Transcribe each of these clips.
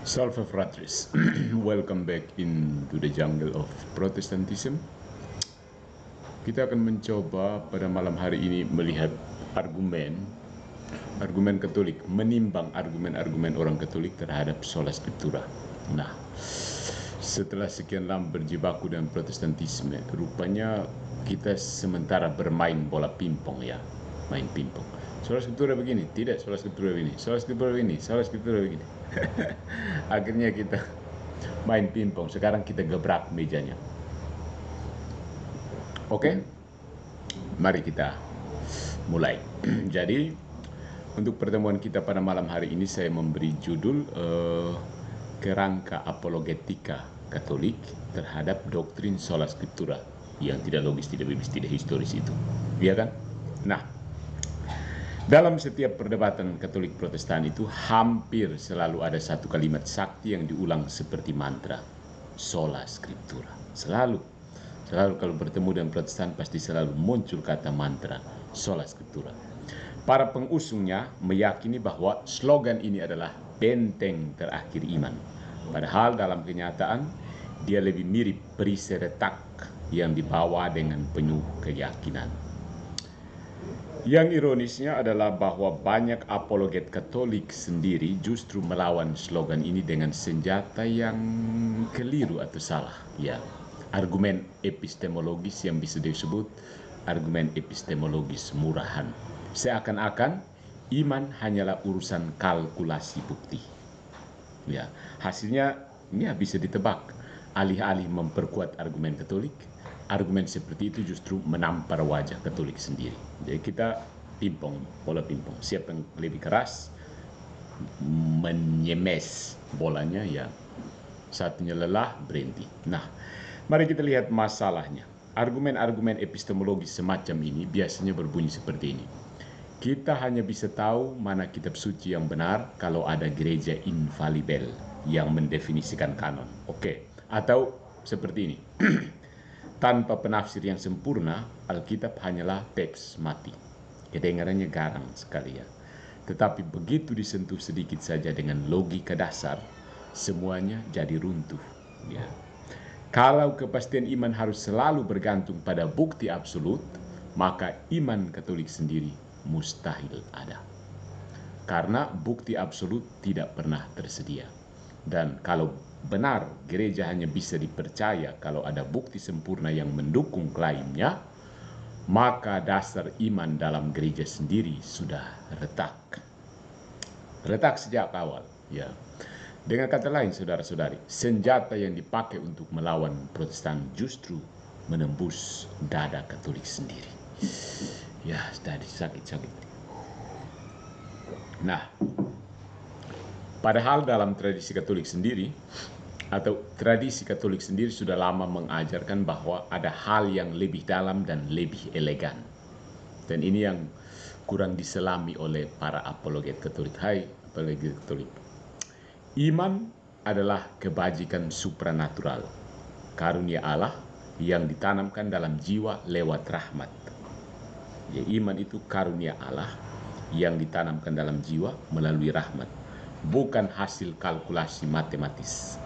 Salve fratres, welcome back into the jungle of Protestantism. Kita akan mencoba pada malam hari ini melihat argumen Katolik, menimbang argumen-argumen orang Katolik terhadap sola scriptura. Nah, setelah sekian lama berjibaku dengan Protestantisme, rupanya kita sementara bermain bola pingpong ya, main pingpong. Sola scriptura begini, tidak sola scriptura begini, sola scriptura begini, sola scriptura begini. Akhirnya kita main pingpong. Sekarang kita gebrak mejanya. Oke, mari kita mulai. Jadi untuk pertemuan kita pada malam hari ini saya memberi judul kerangka apologetika Katolik terhadap doktrin sola scriptura yang tidak logis, tidak biblis, tidak historis itu. Iya kan? Nah, dalam setiap perdebatan Katolik Protestan itu hampir selalu ada satu kalimat sakti yang diulang seperti mantra, sola scriptura. Selalu kalau bertemu dengan Protestan pasti selalu muncul kata mantra, sola scriptura. Para pengusungnya meyakini bahwa slogan ini adalah benteng terakhir iman. Padahal dalam kenyataan dia lebih mirip perisai retak yang dibawa dengan penuh keyakinan. Yang ironisnya adalah bahwa banyak apologet Katolik sendiri justru melawan slogan ini dengan senjata yang keliru atau salah. Ya, argumen epistemologis yang bisa disebut argumen epistemologis murahan. Seakan-akan iman hanyalah urusan kalkulasi bukti. Ya, hasilnya ini bisa ditebak. Alih-alih memperkuat argumen Katolik, argumen seperti itu justru menampar wajah Katolik sendiri. Jadi kita pingpong, bola pingpong. Siapa yang lebih keras menyemes bolanya, ya satunya lelah berhenti. Nah, mari kita lihat masalahnya. Argumen-argumen epistemologis semacam ini biasanya berbunyi seperti ini. Kita hanya bisa tahu mana kitab suci yang benar kalau ada gereja infalibel yang mendefinisikan kanon. Oke. Atau seperti ini. Tanpa penafsir yang sempurna, Alkitab hanyalah teks mati. Kedengarannya garang sekali ya. Tetapi begitu disentuh sedikit saja dengan logika dasar, semuanya jadi runtuh. Ya. Kalau kepastian iman harus selalu bergantung pada bukti absolut, maka iman Katolik sendiri mustahil ada. Karena bukti absolut tidak pernah tersedia. Dan kalau benar gereja hanya bisa dipercaya kalau ada bukti sempurna yang mendukung klaimnya, maka dasar iman dalam gereja sendiri sudah retak. Retak sejak awal, ya. Dengan kata lain, saudara-saudari, senjata yang dipakai untuk melawan Protestan justru menembus dada Katolik sendiri. Ya, tadi sakit-sakit. Nah, padahal dalam tradisi Katolik sendiri, atau tradisi Katolik sendiri sudah lama mengajarkan bahwa ada hal yang lebih dalam dan lebih elegan. Dan ini yang kurang diselami oleh para apologet Katolik. Hai, apologet Katolik. Iman adalah kebajikan supranatural, karunia Allah yang ditanamkan dalam jiwa lewat rahmat. Ya, iman itu karunia Allah yang ditanamkan dalam jiwa melalui rahmat, bukan hasil kalkulasi matematis.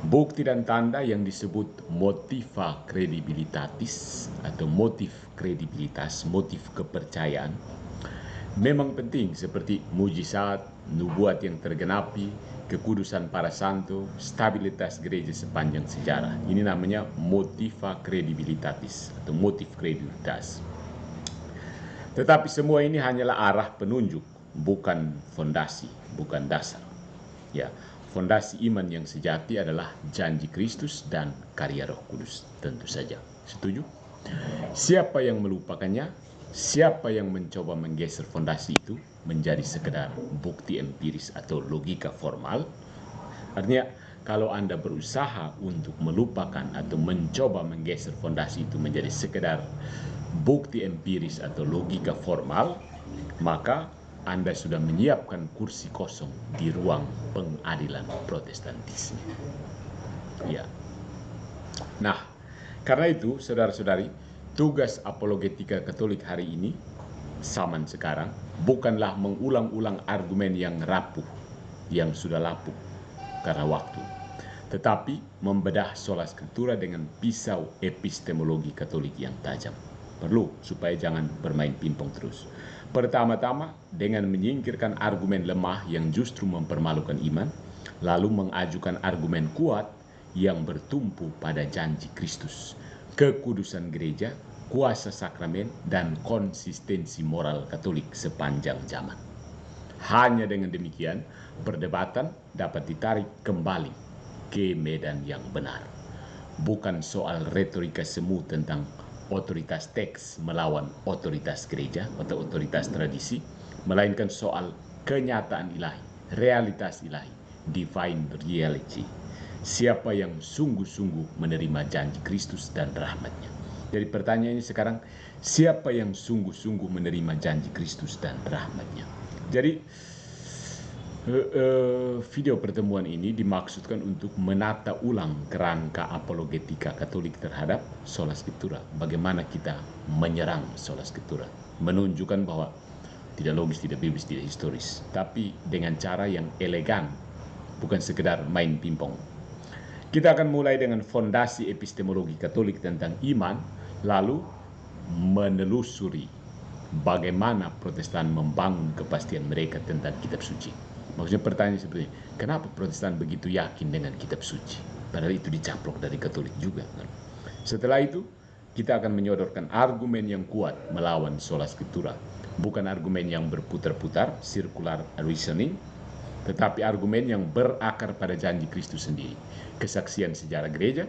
Bukti dan tanda yang disebut motiva credibilitatis atau motif kredibilitas, motif kepercayaan, memang penting seperti mujizat, nubuat yang tergenapi, kekudusan para santo, stabilitas gereja sepanjang sejarah. Ini namanya motiva credibilitatis atau motif kredibilitas. Tetapi semua ini hanyalah arah penunjuk, bukan fondasi, bukan dasar. Ya, fondasi iman yang sejati adalah janji Kristus dan karya Roh Kudus, tentu saja. Setuju? Siapa yang melupakannya, siapa yang mencoba menggeser fondasi itu menjadi sekedar bukti empiris atau logika formal, artinya kalau Anda berusaha untuk melupakan atau mencoba menggeser fondasi itu menjadi sekedar bukti empiris atau logika formal, maka Anda sudah menyiapkan kursi kosong di ruang pengadilan Protestantisme. Ya. Nah, karena itu, saudara-saudari, tugas apologetika Katolik hari ini, zaman sekarang, bukanlah mengulang-ulang argumen yang rapuh, yang sudah lapuk, karena waktu. Tetapi membedah sola scriptura dengan pisau epistemologi Katolik yang tajam. Perlu supaya jangan bermain pingpong terus. Pertama-tama dengan menyingkirkan argumen lemah yang justru mempermalukan iman, lalu mengajukan argumen kuat yang bertumpu pada janji Kristus, kekudusan gereja, kuasa sakramen, dan konsistensi moral Katolik sepanjang zaman. Hanya dengan demikian, perdebatan dapat ditarik kembali ke medan yang benar. Bukan soal retorika semu tentang otoritas teks melawan otoritas gereja atau otoritas tradisi, melainkan soal kenyataan ilahi, realitas ilahi, divine reality. Siapa yang sungguh-sungguh menerima janji Kristus dan rahmat-Nya. Jadi pertanyaannya sekarang, siapa yang sungguh-sungguh menerima janji Kristus dan rahmat-Nya? Jadi video pertemuan ini dimaksudkan untuk menata ulang kerangka apologetika Katolik terhadap sola scriptura. Bagaimana kita menyerang sola scriptura, menunjukkan bahwa tidak logis, tidak biblis, tidak historis, tapi dengan cara yang elegan, bukan sekedar main pingpong. Kita akan mulai dengan fondasi epistemologi Katolik tentang iman, lalu menelusuri bagaimana Protestan membangun kepastian mereka tentang kitab suci. Maksudnya pertanyaan seperti ini, kenapa Protestan begitu yakin dengan kitab suci? Padahal itu dicaplok dari Katolik juga. Setelah itu, kita akan menyodorkan argumen yang kuat melawan sola scriptura. Bukan argumen yang berputar-putar, circular reasoning, tetapi argumen yang berakar pada janji Kristus sendiri, kesaksian sejarah gereja,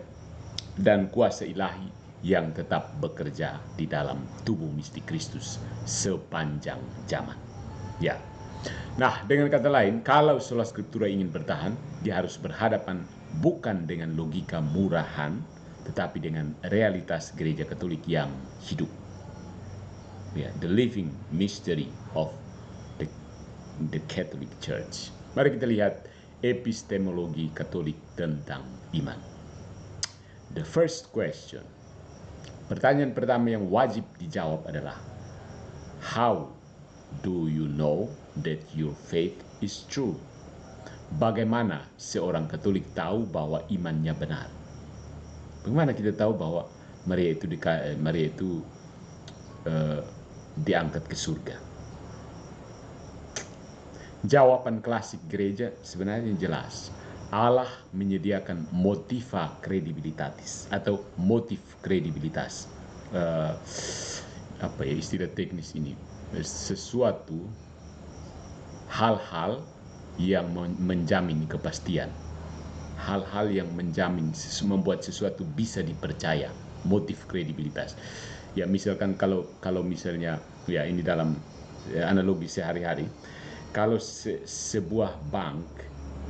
dan kuasa ilahi yang tetap bekerja di dalam tubuh mistik Kristus sepanjang zaman. Ya. Nah, dengan kata lain, kalau sola scriptura ingin bertahan, dia harus berhadapan bukan dengan logika murahan, tetapi dengan realitas gereja Katolik yang hidup. Ya, the living mystery of the Catholic Church. Mari kita lihat epistemologi Katolik tentang iman. The first question, pertanyaan pertama yang wajib dijawab adalah, how do you know that your faith is true? Bagaimana seorang Katolik tahu bahwa imannya benar? Bagaimana kita tahu bahwa Maria itu diangkat ke surga? Jawaban klasik gereja sebenarnya jelas. Allah menyediakan motiva credibilitatis atau motif kredibilitas. Apa ya istilah teknis ini? Sesuatu hal-hal yang menjamin kepastian. Hal-hal yang menjamin membuat sesuatu bisa dipercaya. Motif kredibilitas. Ya misalkan kalau misalnya ya ini dalam analogi sehari-hari. Kalau sebuah bank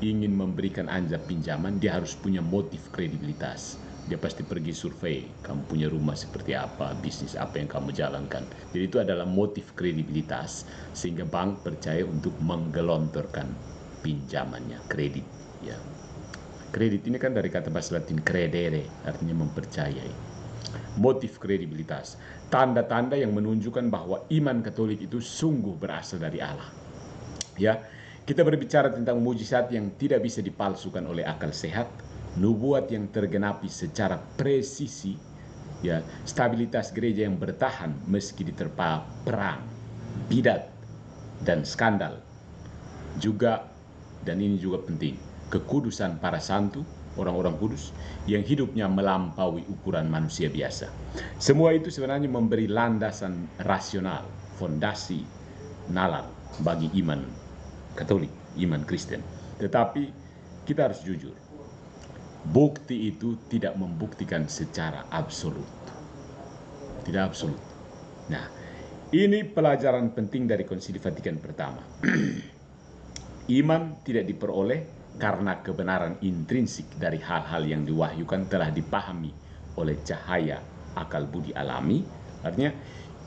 ingin memberikan Anda pinjaman, dia harus punya motif kredibilitas. Dia pasti pergi survei, kamu punya rumah seperti apa, bisnis apa yang kamu jalankan. Jadi itu adalah motif kredibilitas, sehingga bank percaya untuk menggelontorkan pinjamannya, kredit. Ya. Kredit ini kan dari kata bahasa Latin credere, artinya mempercayai. Motif kredibilitas, tanda-tanda yang menunjukkan bahwa iman Katolik itu sungguh berasal dari Allah. Ya, kita berbicara tentang mujizat yang tidak bisa dipalsukan oleh akal sehat, nubuat yang tergenapi secara presisi, ya, stabilitas gereja yang bertahan meski diterpa perang, bidat, dan skandal. Juga, dan ini juga penting, kekudusan para santu, orang-orang kudus, yang hidupnya melampaui ukuran manusia biasa. Semua itu sebenarnya memberi landasan rasional, fondasi nalar bagi iman Katolik, iman Kristen. Tetapi kita harus jujur, bukti itu tidak membuktikan secara absolut. Tidak absolut. Nah, ini pelajaran penting dari Konsili Vatikan pertama. Iman tidak diperoleh karena kebenaran intrinsik dari hal-hal yang diwahyukan telah dipahami oleh cahaya akal budi alami. Artinya,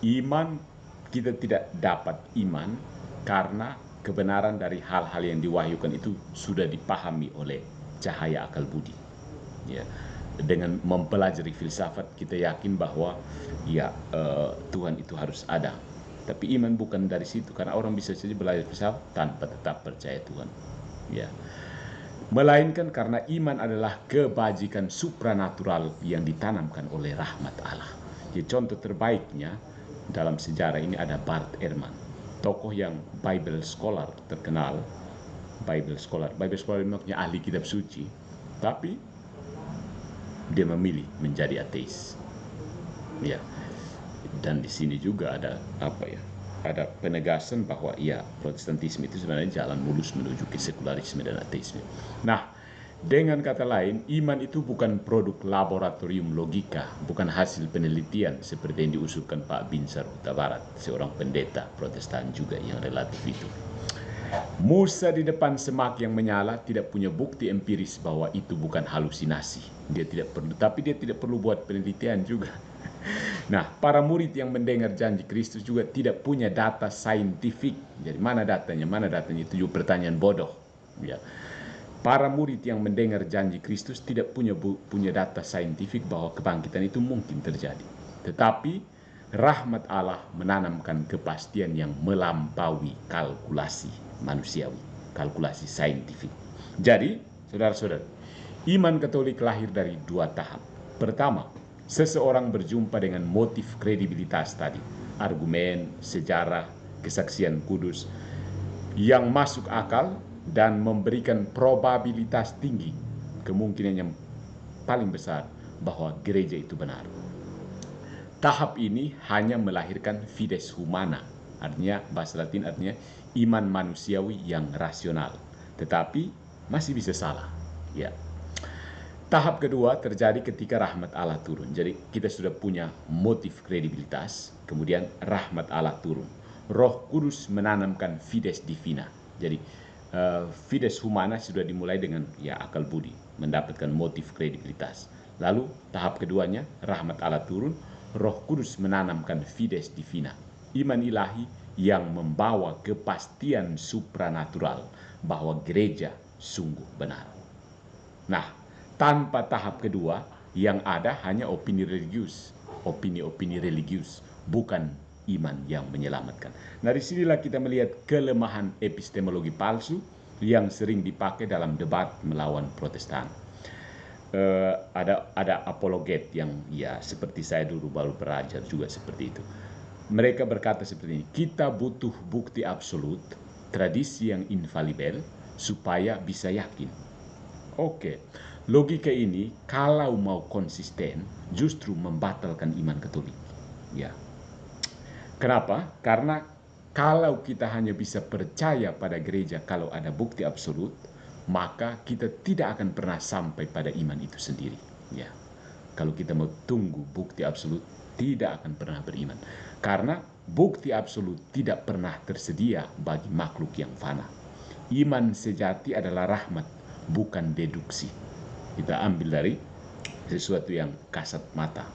iman kita tidak dapat iman karena kebenaran dari hal-hal yang diwahyukan itu sudah dipahami oleh cahaya akal budi. Ya, dengan mempelajari filsafat kita yakin bahwa ya Tuhan itu harus ada. Tapi iman bukan dari situ, karena orang bisa saja belajar filsafat tanpa tetap percaya Tuhan. Ya, melainkan karena iman adalah kebajikan supranatural yang ditanamkan oleh rahmat Allah. Jadi contoh terbaiknya dalam sejarah ini ada Bart Ehrman, tokoh yang Bible scholar terkenal. Bible scholar maksudnya ahli kitab suci, tapi dia memilih menjadi ateis. Ya, dan di sini juga ada ada penegasan bahwa Protestantisme itu sebenarnya jalan mulus menuju ke sekularisme dan ateisme. Nah, dengan kata lain, iman itu bukan produk laboratorium logika, bukan hasil penelitian seperti yang diusulkan Pak Binsar Huta Barat, seorang pendeta Protestan juga yang relatif itu. Musa di depan semak yang menyala tidak punya bukti empiris bahwa itu bukan halusinasi. Tapi dia tidak perlu buat penelitian juga. Nah, para murid yang mendengar janji Kristus juga tidak punya data saintifik. Jadi mana datanya? Mana datanya? Itu juga pertanyaan bodoh. Ya. Para murid yang mendengar janji Kristus tidak punya data saintifik bahwa kebangkitan itu mungkin terjadi. Tetapi rahmat Allah menanamkan kepastian yang melampaui kalkulasi manusiawi, kalkulasi saintifik. Jadi, saudara-saudara, iman Katolik lahir dari dua tahap. Pertama, seseorang berjumpa dengan motif kredibilitas tadi, argumen, sejarah, kesaksian kudus yang masuk akal dan memberikan probabilitas tinggi, kemungkinan yang paling besar bahwa gereja itu benar. Tahap ini hanya melahirkan fides humana, artinya bahasa Latin artinya iman manusiawi yang rasional, tetapi masih bisa salah. Ya. Tahap kedua terjadi ketika rahmat Allah turun. Jadi kita sudah punya motif kredibilitas, kemudian rahmat Allah turun. Roh Kudus menanamkan fides divina. Jadi fides humana sudah dimulai dengan akal budi, mendapatkan motif kredibilitas. Lalu tahap keduanya rahmat Allah turun, Roh Kudus menanamkan fides divina, iman ilahi yang membawa kepastian supranatural bahwa gereja sungguh benar. Nah, tanpa tahap kedua yang ada hanya opini religius, opini-opini religius, bukan iman yang menyelamatkan. Nah, disinilah kita melihat kelemahan epistemologi palsu yang sering dipakai dalam debat melawan Protestan. Ada apologet yang seperti saya dulu baru belajar juga seperti itu. Mereka berkata seperti ini, kita butuh bukti absolut, tradisi yang infalibel supaya bisa yakin. Oke, logika ini kalau mau konsisten justru membatalkan iman Katolik. Ya. Kenapa? Karena kalau kita hanya bisa percaya pada gereja kalau ada bukti absolut, maka kita tidak akan pernah sampai pada iman itu sendiri. Ya, kalau kita mau tunggu bukti absolut, tidak akan pernah beriman. Karena bukti absolut tidak pernah tersedia bagi makhluk yang fana. Iman sejati adalah rahmat, bukan deduksi. Kita ambil dari sesuatu yang kasat mata,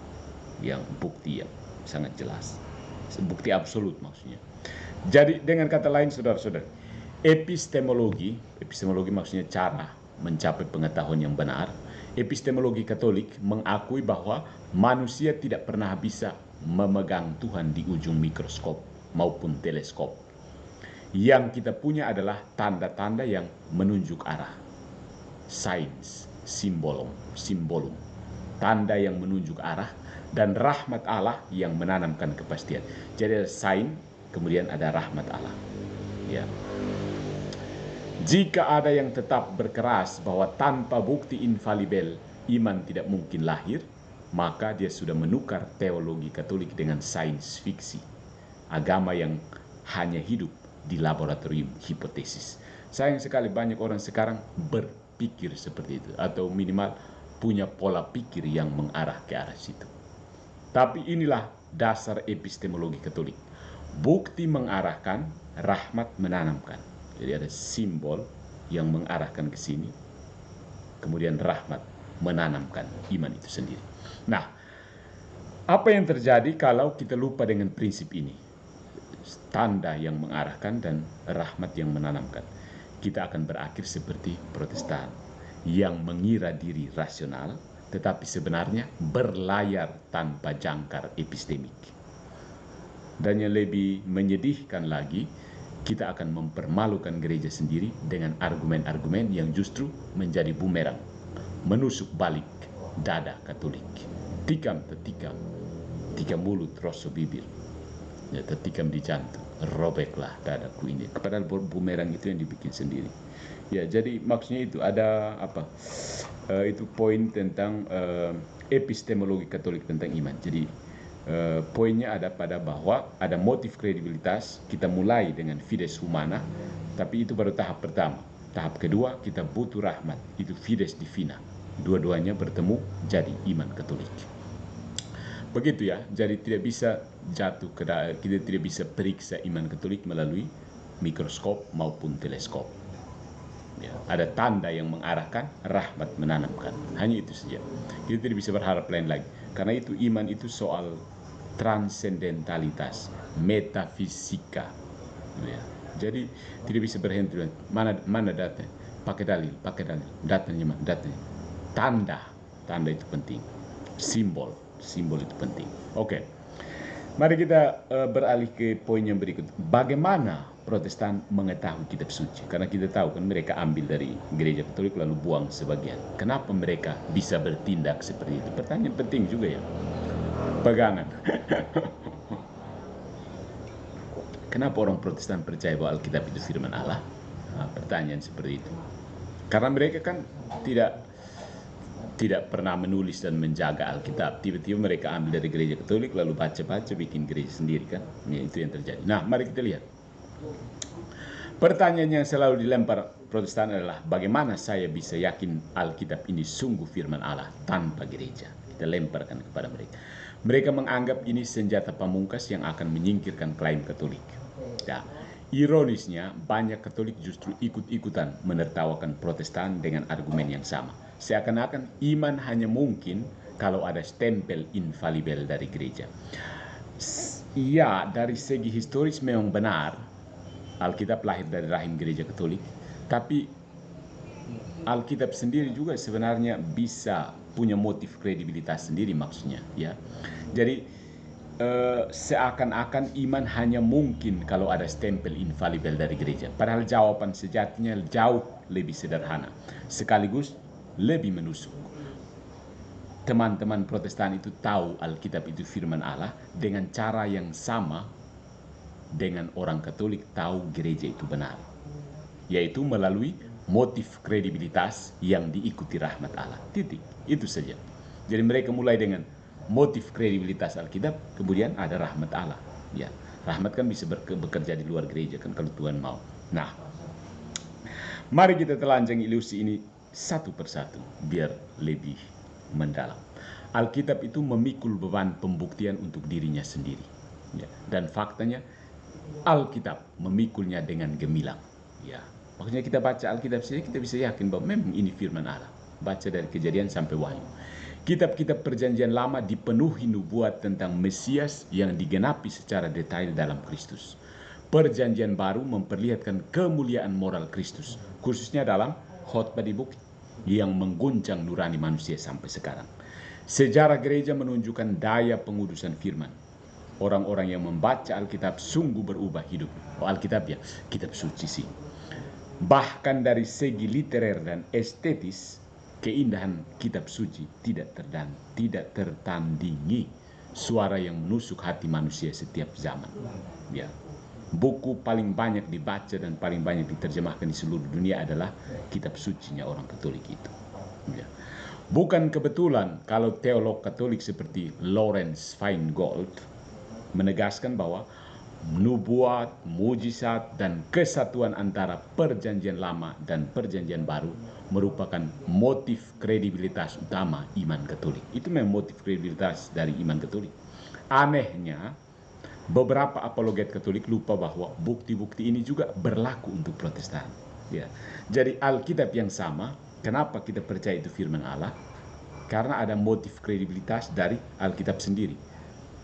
yang bukti yang sangat jelas. Bukti absolut maksudnya. Jadi dengan kata lain, saudara-saudara, epistemologi maksudnya cara mencapai pengetahuan yang benar. Epistemologi Katolik mengakui bahwa manusia tidak pernah bisa memegang Tuhan di ujung mikroskop maupun teleskop. Yang kita punya adalah tanda-tanda yang menunjuk arah. Sains, simbolum, tanda yang menunjuk arah, dan rahmat Allah yang menanamkan kepastian. Jadi ada sains, kemudian ada rahmat Allah. Ya. Jika ada yang tetap berkeras bahwa tanpa bukti infalibel iman tidak mungkin lahir, maka dia sudah menukar teologi Katolik dengan sains fiksi, agama yang hanya hidup di laboratorium hipotesis. Sayang sekali banyak orang sekarang berpikir seperti itu, atau minimal punya pola pikir yang mengarah ke arah situ. Tapi inilah dasar epistemologi Katolik. Bukti mengarahkan, rahmat menanamkan. Jadi ada simbol yang mengarahkan ke sini, kemudian rahmat menanamkan iman itu sendiri. Nah, apa yang terjadi kalau kita lupa dengan prinsip ini? Tanda yang mengarahkan dan rahmat yang menanamkan. Kita akan berakhir seperti Protestan yang mengira diri rasional, tetapi sebenarnya berlayar tanpa jangkar epistemik. Dan yang lebih menyedihkan lagi, kita akan mempermalukan gereja sendiri dengan argumen-argumen yang justru menjadi bumerang, menusuk balik dada Katolik. Tikam tetikam, tikam mulut rosok bibir, ya, tetikam di jantung, robeklah dadaku ini. Padahal bumerang itu yang dibikin sendiri. Ya, jadi maksudnya itu ada apa? Itu poin tentang epistemologi Katolik tentang iman. Jadi poinnya ada pada bahwa ada motif kredibilitas. Kita mulai dengan fides humana, tapi itu baru tahap pertama. Tahap kedua kita butuh rahmat, itu fides divina. Dua-duanya bertemu jadi iman Katolik. Begitu ya. Jadi tidak bisa kita tidak bisa periksa iman Katolik melalui mikroskop maupun teleskop. Ya, ada tanda yang mengarahkan, rahmat menanamkan. Hanya itu saja. Kita tidak bisa berharap lain lagi. Karena itu iman itu soal transcendentalitas, metafisika. Ya. Jadi tidak bisa berhenti. Mana data? Pakai dalil. Datanya mana? Datanya. Tanda itu penting. Simbol itu penting. Oke. Mari kita beralih ke poin yang berikut. Bagaimana Protestan mengetahui kitab suci? Karena kita tahu kan mereka ambil dari gereja Katolik lalu buang sebagian. Kenapa mereka bisa bertindak seperti itu? Pertanyaan penting juga ya. Pegangan. Kenapa orang Protestan percaya bahwa Alkitab itu firman Allah? Nah, pertanyaan seperti itu. Karena mereka kan tidak pernah menulis dan menjaga Alkitab. Tiba-tiba mereka ambil dari gereja Katolik lalu baca-baca bikin gereja sendiri kan. Ya, itu yang terjadi. Nah, mari kita lihat. Pertanyaan yang selalu dilempar Protestan adalah bagaimana saya bisa yakin Alkitab ini sungguh firman Allah tanpa gereja? Kita lemparkan kepada mereka. Mereka menganggap ini senjata pamungkas yang akan menyingkirkan klaim Katolik. Nah, ironisnya banyak Katolik justru ikut-ikutan menertawakan Protestan dengan argumen yang sama. Seakan-akan iman hanya mungkin kalau ada stempel infalibel dari gereja. Ya, dari segi historis memang benar. Alkitab lahir dari rahim gereja Katolik, tapi Alkitab sendiri juga sebenarnya bisa punya motif kredibilitas sendiri maksudnya, ya. Jadi seakan-akan iman hanya mungkin kalau ada stempel infalibel dari gereja. Padahal jawaban sejatinya jauh lebih sederhana, sekaligus lebih menusuk. Teman-teman Protestan itu tahu Alkitab itu firman Allah dengan cara yang sama dengan orang Katolik tahu gereja itu benar, yaitu melalui motif kredibilitas yang diikuti rahmat Allah. Titik. Itu saja. Jadi mereka mulai dengan motif kredibilitas Alkitab, kemudian ada rahmat Allah. Ya, rahmat kan bisa bekerja di luar gereja kan kalau Tuhan mau. Nah, mari kita telanjang ilusi ini satu persatu biar lebih mendalam. Alkitab itu memikul beban pembuktian untuk dirinya sendiri. Ya, dan faktanya Alkitab memikulnya dengan gemilang. Ya, maksudnya kita baca Alkitab saja kita bisa yakin bahwa memang ini firman Allah. Baca dari Kejadian sampai Wahyu. Kitab-kitab Perjanjian Lama dipenuhi nubuat tentang Mesias yang digenapi secara detail dalam Kristus. Perjanjian Baru memperlihatkan kemuliaan moral Kristus, khususnya dalam khotbah di bukit yang mengguncang nurani manusia sampai sekarang. Sejarah gereja menunjukkan daya pengudusan firman. Orang-orang yang membaca Alkitab sungguh berubah hidup. Oh, Alkitab ya, kitab suci sih. Bahkan dari segi literer dan estetis, keindahan kitab suci tidak tertandingi suara yang menusuk hati manusia setiap zaman. Ya. Buku paling banyak dibaca dan paling banyak diterjemahkan di seluruh dunia adalah kitab sucinya orang Katolik itu. Ya. Bukan kebetulan kalau teolog Katolik seperti Lawrence Feingold menegaskan bahwa nubuat, mujizat, dan kesatuan antara Perjanjian Lama dan Perjanjian Baru merupakan motif kredibilitas utama iman Katolik. Itu memang motif kredibilitas dari iman Katolik. Anehnya, beberapa apologet Katolik lupa bahwa bukti-bukti ini juga berlaku untuk Protestan. Ya. Jadi Alkitab yang sama, kenapa kita percaya itu firman Allah? Karena ada motif kredibilitas dari Alkitab sendiri.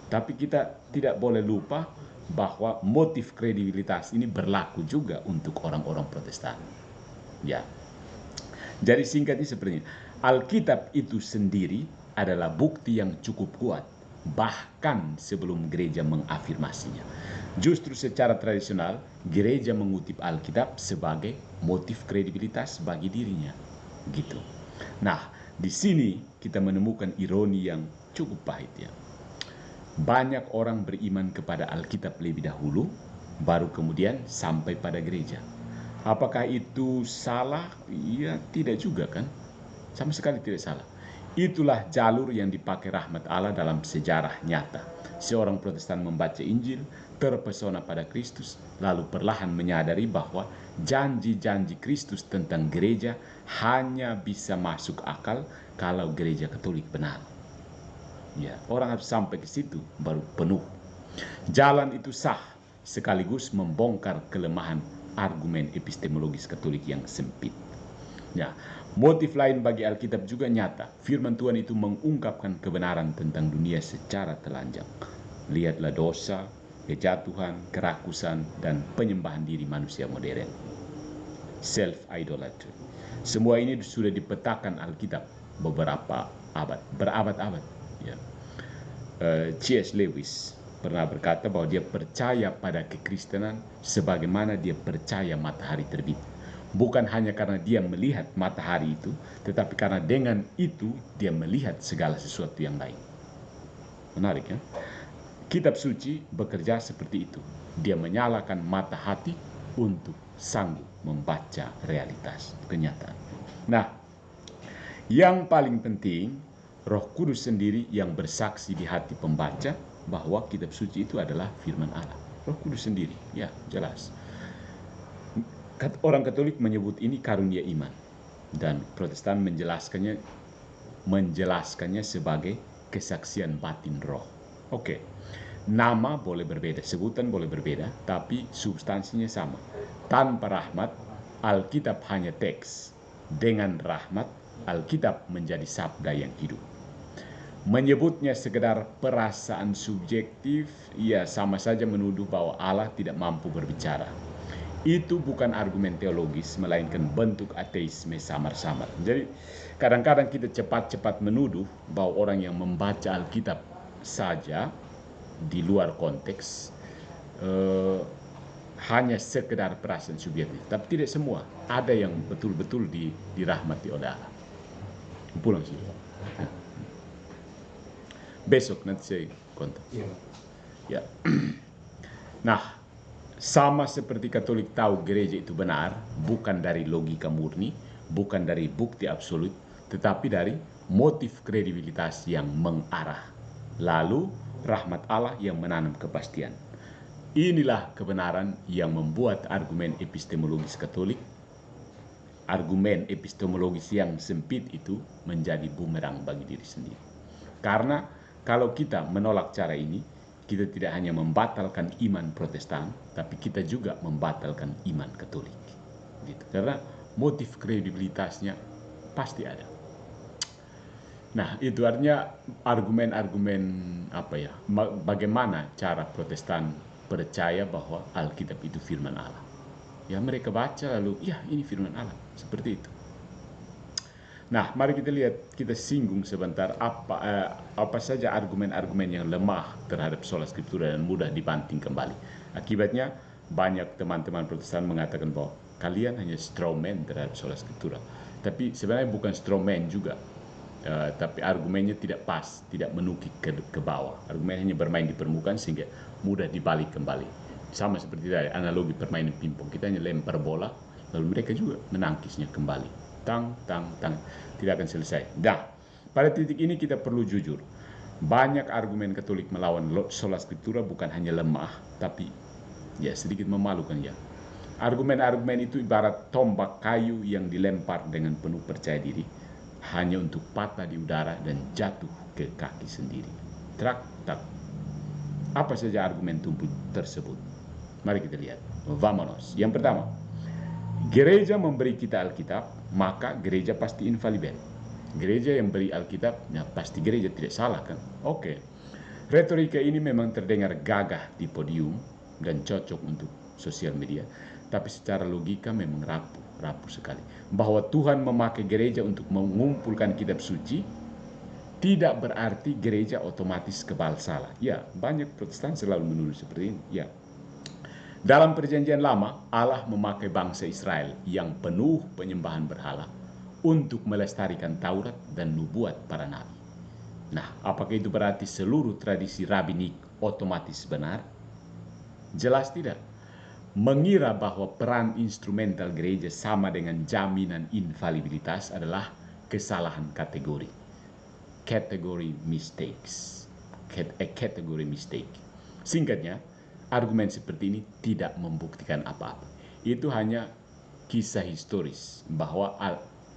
Tapi kita tidak boleh lupa bahwa motif kredibilitas ini berlaku juga untuk orang-orang Protestan. Ya. Jadi singkatnya seperti ini. Alkitab itu sendiri adalah bukti yang cukup kuat bahkan sebelum gereja mengafirmasinya. Justru secara tradisional, gereja mengutip Alkitab sebagai motif kredibilitas bagi dirinya. Gitu. Nah, di sini kita menemukan ironi yang cukup pahit ya. Banyak orang beriman kepada Alkitab lebih dahulu, baru kemudian sampai pada gereja. Apakah itu salah? Ya, tidak juga kan? Sama sekali tidak salah. Itulah jalur yang dipakai rahmat Allah dalam sejarah nyata. Seorang Protestan membaca Injil, terpesona pada Kristus, lalu perlahan menyadari bahwa janji-janji Kristus tentang gereja hanya bisa masuk akal kalau gereja Katolik benar. Ya, orang harus sampai ke situ baru penuh. Jalan itu sah, sekaligus membongkar kelemahan argumen epistemologis Katolik yang sempit. Ya, motif lain bagi Alkitab juga nyata. Firman Tuhan itu mengungkapkan kebenaran tentang dunia secara telanjang. Lihatlah dosa, kejatuhan, kerakusan, dan penyembahan diri manusia modern. Self-idolatry. Semua ini sudah dipetakan Alkitab beberapa abad, berabad-abad. Ya. C.S. Lewis pernah berkata bahwa dia percaya pada kekristenan sebagaimana dia percaya matahari terbit. Bukan hanya karena dia melihat matahari itu, tetapi karena dengan itu dia melihat segala sesuatu yang lain. Menarik ya? Kitab suci bekerja seperti itu. Dia menyalakan mata hati untuk sanggup membaca realitas, kenyataan. Nah, yang paling penting, Roh Kudus sendiri yang bersaksi di hati pembaca bahwa kitab suci itu adalah firman Allah. Roh Kudus sendiri, ya jelas. Orang Katolik menyebut ini karunia iman, dan Protestan menjelaskannya sebagai kesaksian batin roh. Oke, nama boleh berbeda, sebutan boleh berbeda, tapi substansinya sama. Tanpa rahmat, Alkitab hanya teks. Dengan rahmat, Alkitab menjadi sabda yang hidup. Menyebutnya sekedar perasaan subjektif, ya sama saja menuduh bahwa Allah tidak mampu berbicara. Itu bukan argumen teologis, melainkan bentuk ateisme samar-samar. Jadi kadang-kadang kita cepat-cepat menuduh bahwa orang yang membaca Alkitab saja di luar konteks hanya sekedar perasaan subjektif. Tapi tidak semua. Ada yang betul-betul dirahmati oleh Allah. Pulang sih. Besok nanti saya kontak. Ya. Nah, sama seperti Katolik tahu gereja itu benar, bukan dari logika murni, bukan dari bukti absolut, tetapi dari motif kredibilitas yang mengarah. Lalu rahmat Allah yang menanam kepastian. Inilah kebenaran yang membuat argumen epistemologis Katolik, argumen epistemologis yang sempit itu menjadi bumerang bagi diri sendiri. Karena kalau kita menolak cara ini, kita tidak hanya membatalkan iman Protestan, tapi kita juga membatalkan iman Katolik. Gitu. Karena motif kredibilitasnya pasti ada. Nah, itu artinya argumen-argumen bagaimana cara Protestan percaya bahwa Alkitab itu firman Allah. Ya, mereka baca lalu, ya ini firman Allah. Seperti itu. Nah, mari kita lihat, kita singgung sebentar apa saja argumen-argumen yang lemah terhadap sola scriptura dan mudah dibanting kembali. Akibatnya, banyak teman-teman Protestan mengatakan bahwa kalian hanya strawman terhadap sola scriptura. Tapi sebenarnya bukan strawman juga. Tapi argumennya tidak pas, tidak menukik ke bawah. Argumen hanya bermain di permukaan sehingga mudah dibalik kembali. Sama seperti tadi, analogi permainan pingpong. Kita hanya lempar bola, lalu mereka juga menangkisnya kembali. Tang, tidak akan selesai. Nah, pada titik ini kita perlu jujur. Banyak argumen Katolik melawan sola scriptura bukan hanya lemah, tapi ya sedikit memalukan ya. Argumen-argumen itu ibarat tombak kayu yang dilempar dengan penuh percaya diri, hanya untuk patah di udara dan jatuh ke kaki sendiri. Tak. Apa saja argumen tumbuh tersebut? Mari kita lihat. Vamonos. Yang pertama, gereja memberi kita Alkitab, maka gereja pasti infalibel. Gereja yang beri Alkitab, ya pasti gereja tidak salah kan? Oke. Retorika ini memang terdengar gagah di podium dan cocok untuk sosial media, tapi secara logika memang rapuh sekali. Bahwa Tuhan memakai gereja untuk mengumpulkan kitab suci tidak berarti gereja otomatis kebal salah. Ya, banyak Protestan selalu menuduh seperti ini. Ya, Dalam perjanjian lama, Allah memakai bangsa Israel yang penuh penyembahan berhala untuk melestarikan Taurat dan nubuat para nabi. Nah, apakah itu berarti seluruh tradisi rabbinik otomatis benar? Jelas tidak. Mengira bahwa peran instrumental gereja sama dengan jaminan infalibilitas adalah kesalahan kategori. Category mistakes. A category mistake. Singkatnya, argumen seperti ini tidak membuktikan apa-apa. Itu hanya kisah historis bahwa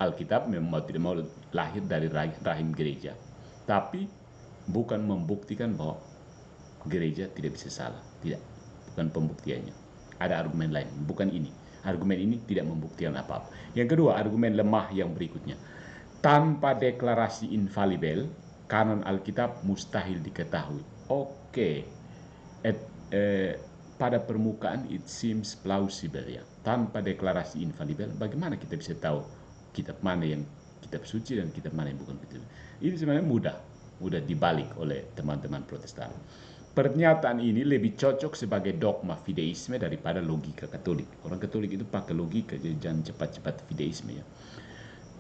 Alkitab memang tidak mau lahir dari rahim gereja. Tapi bukan membuktikan bahwa gereja tidak bisa salah. Tidak, bukan pembuktiannya. Ada argumen lain, bukan ini. Argumen ini tidak membuktikan apa-apa. Yang kedua, argumen lemah yang berikutnya. Tanpa deklarasi infalibel, kanon Alkitab mustahil diketahui. Oke. Pada permukaan it seems plausible ya. Tanpa deklarasi infalibel, bagaimana kita bisa tahu kitab mana yang kitab suci dan kitab mana yang bukan kitab? Ini sebenarnya mudah dibalik oleh teman-teman Protestan. Pernyataan ini lebih cocok sebagai dogma fideisme daripada logika Katolik. Orang Katolik itu pakai logika, jangan cepat-cepat fideisme ya.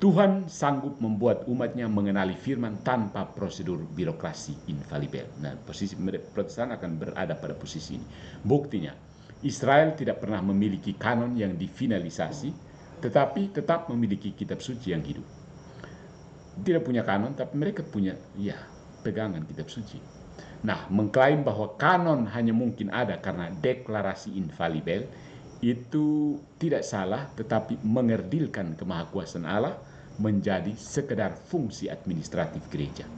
Tuhan sanggup membuat umatnya mengenali firman tanpa prosedur birokrasi infalibel. Nah, posisi Protestan akan berada pada posisi ini. Buktinya, Israel tidak pernah memiliki kanon yang difinalisasi, tetapi tetap memiliki kitab suci yang hidup. Tidak punya kanon, tapi mereka punya pegangan kitab suci. Nah, mengklaim bahwa kanon hanya mungkin ada karena deklarasi infalibel itu tidak salah, tetapi mengerdilkan kemahakuasaan Allah menjadi sekedar fungsi administratif gereja.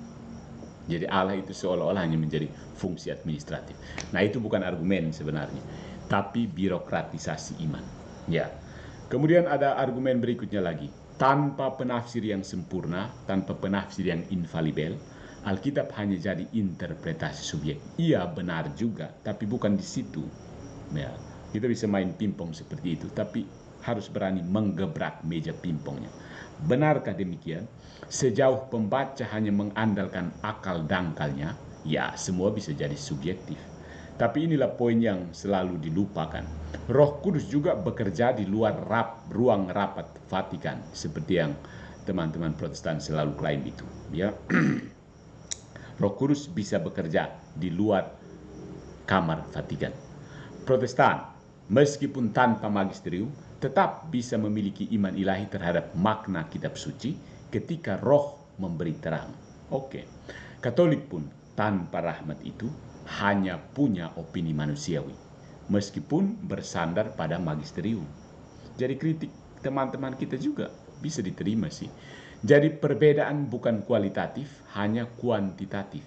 Jadi Allah itu seolah-olah hanya menjadi fungsi administratif. Nah, itu bukan argumen sebenarnya, tapi birokratisasi iman. Ya. Kemudian ada argumen berikutnya lagi. Tanpa penafsir yang sempurna, tanpa penafsir yang infalibel, Alkitab hanya jadi interpretasi subjek. Iya, benar juga, tapi bukan di situ. Ya, kita bisa main pingpong seperti itu, tapi harus berani menggebrak meja pingpongnya. Benarkah demikian? Sejauh pembaca hanya mengandalkan akal dangkalnya, ya semua bisa jadi subjektif. Tapi inilah poin yang selalu dilupakan. Roh Kudus juga bekerja di luar ruang rapat Vatikan, seperti yang teman-teman Protestan selalu klaim itu. Ya. Roh Kudus bisa bekerja di luar kamar Vatikan. Protestan, meskipun tanpa magisterium, tetap bisa memiliki iman ilahi terhadap makna kitab suci ketika roh memberi terang. Oke. Katolik pun tanpa rahmat itu hanya punya opini manusiawi, meskipun bersandar pada magisterium. Jadi kritik teman-teman kita juga bisa diterima sih. Jadi perbedaan bukan kualitatif, hanya kuantitatif.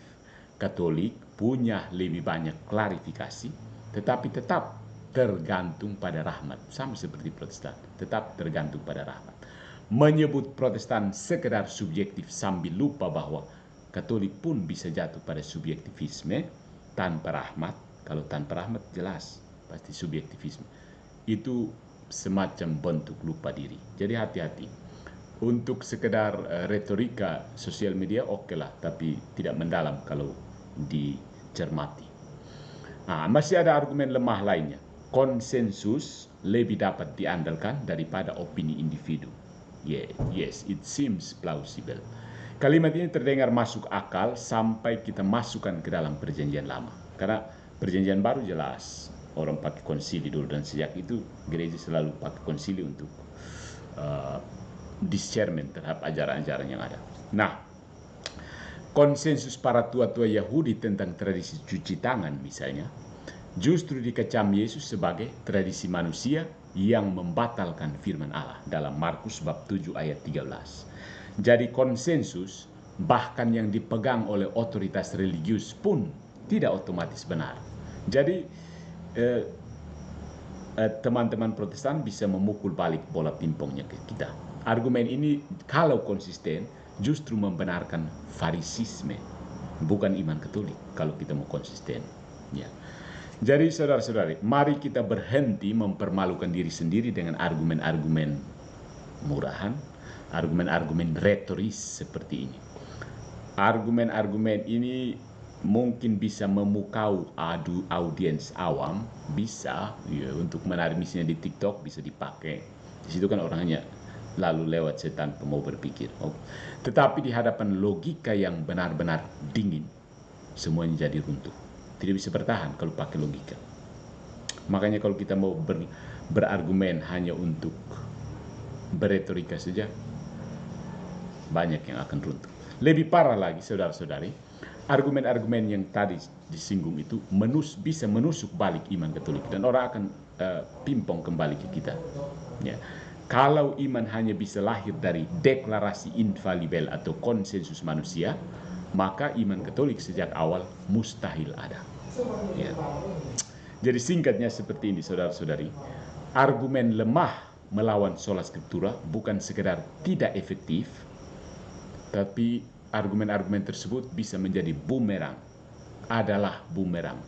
Katolik punya lebih banyak klarifikasi, tetapi tetap tergantung pada rahmat. Sama seperti Protestan, tetap tergantung pada rahmat. Menyebut Protestan sekedar subjektif sambil lupa bahwa Katolik pun bisa jatuh pada subjektivisme tanpa rahmat. Kalau tanpa rahmat jelas pasti subjektivisme. Itu semacam bentuk lupa diri. Jadi hati-hati. Untuk sekedar retorika sosial media oke lah, tapi tidak mendalam kalau dicermati. Nah, masih ada argumen lemah lainnya. Konsensus lebih dapat diandalkan daripada opini individu. Yes, it seems plausible. Kalimat ini terdengar masuk akal sampai kita masukkan ke dalam perjanjian lama. Karena perjanjian baru jelas orang pakai konsili dulu, dan sejak itu gereja selalu pakai konsili untuk discernment terhadap ajaran-ajaran yang ada. Nah, konsensus para tua-tua Yahudi tentang tradisi cuci tangan misalnya, justru dikecam Yesus sebagai tradisi manusia yang membatalkan firman Allah dalam Markus bab 7 ayat 13. Jadi konsensus bahkan yang dipegang oleh otoritas religius pun tidak otomatis benar. Jadi teman-teman Protestan bisa memukul balik bola pingpongnya ke kita. Argumen ini kalau konsisten justru membenarkan farisisme, bukan iman Katolik kalau kita mau konsisten. Ya. Jadi saudara-saudari, mari kita berhenti mempermalukan diri sendiri dengan argumen-argumen murahan, argumen-argumen retoris seperti ini. Argumen-argumen ini mungkin bisa memukau audiens awam, bisa ya, untuk menarik misalnya di TikTok bisa dipakai. Di situ kan orangnya lalu lewat tanpa mau berpikir. Tetapi di hadapan logika yang benar-benar dingin, semuanya jadi runtuh. Tidak bisa bertahan kalau pakai logika. Makanya kalau kita mau berargumen hanya untuk beretorika saja, banyak yang akan runtuh. Lebih parah lagi, saudara-saudari, argumen-argumen yang tadi disinggung itu bisa menusuk balik iman Katolik, dan orang akan pimpong kembali ke kita. Ya. Kalau iman hanya bisa lahir dari deklarasi infalibel atau konsensus manusia, maka iman Katolik sejak awal mustahil ada. Ya. Jadi singkatnya seperti ini, saudara-saudari, argumen lemah melawan sola scriptura bukan sekedar tidak efektif, tapi argumen-argumen tersebut bisa menjadi bumerang, adalah bumerang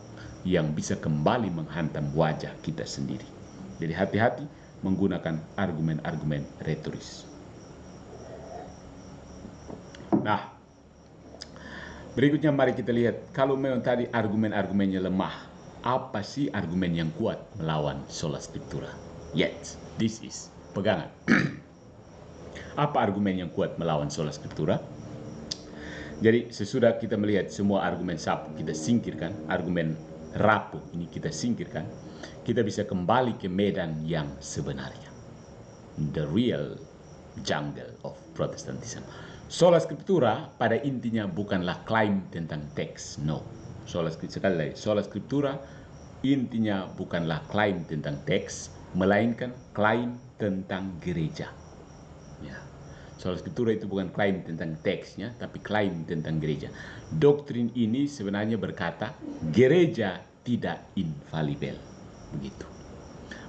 yang bisa kembali menghantam wajah kita sendiri. Jadi hati-hati menggunakan argumen-argumen retoris. Nah, berikutnya mari kita lihat, kalau memang tadi argumen-argumennya lemah, apa sih argumen yang kuat melawan sola scriptura? Yet, this is pegangan. Apa argumen yang kuat melawan sola scriptura? Jadi sesudah kita melihat semua argumen sapu kita singkirkan, argumen rapuh ini kita singkirkan, kita bisa kembali ke medan yang sebenarnya. The real jungle of Protestantism. Sola scriptura pada intinya bukanlah klaim tentang teks, no. Sekali lagi, sola scriptura intinya bukanlah klaim tentang teks, melainkan klaim tentang gereja. Ya. Sola scriptura itu bukan klaim tentang teksnya, tapi klaim tentang gereja. Doktrin ini sebenarnya berkata gereja tidak infalibel, begitu.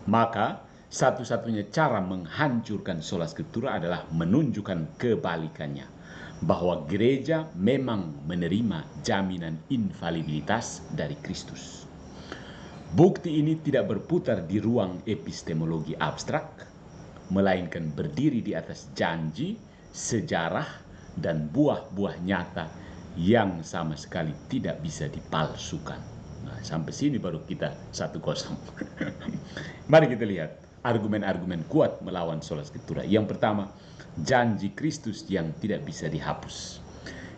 Maka satu-satunya cara menghancurkan sola scriptura adalah menunjukkan kebalikannya, bahwa gereja memang menerima jaminan infalibilitas dari Kristus. Bukti ini tidak berputar di ruang epistemologi abstrak, melainkan berdiri di atas janji, sejarah, dan buah-buah nyata yang sama sekali tidak bisa dipalsukan. Nah, sampai sini baru kita 1-0. Mari kita lihat argumen-argumen kuat melawan sola scriptura. Yang pertama, janji Kristus yang tidak bisa dihapus.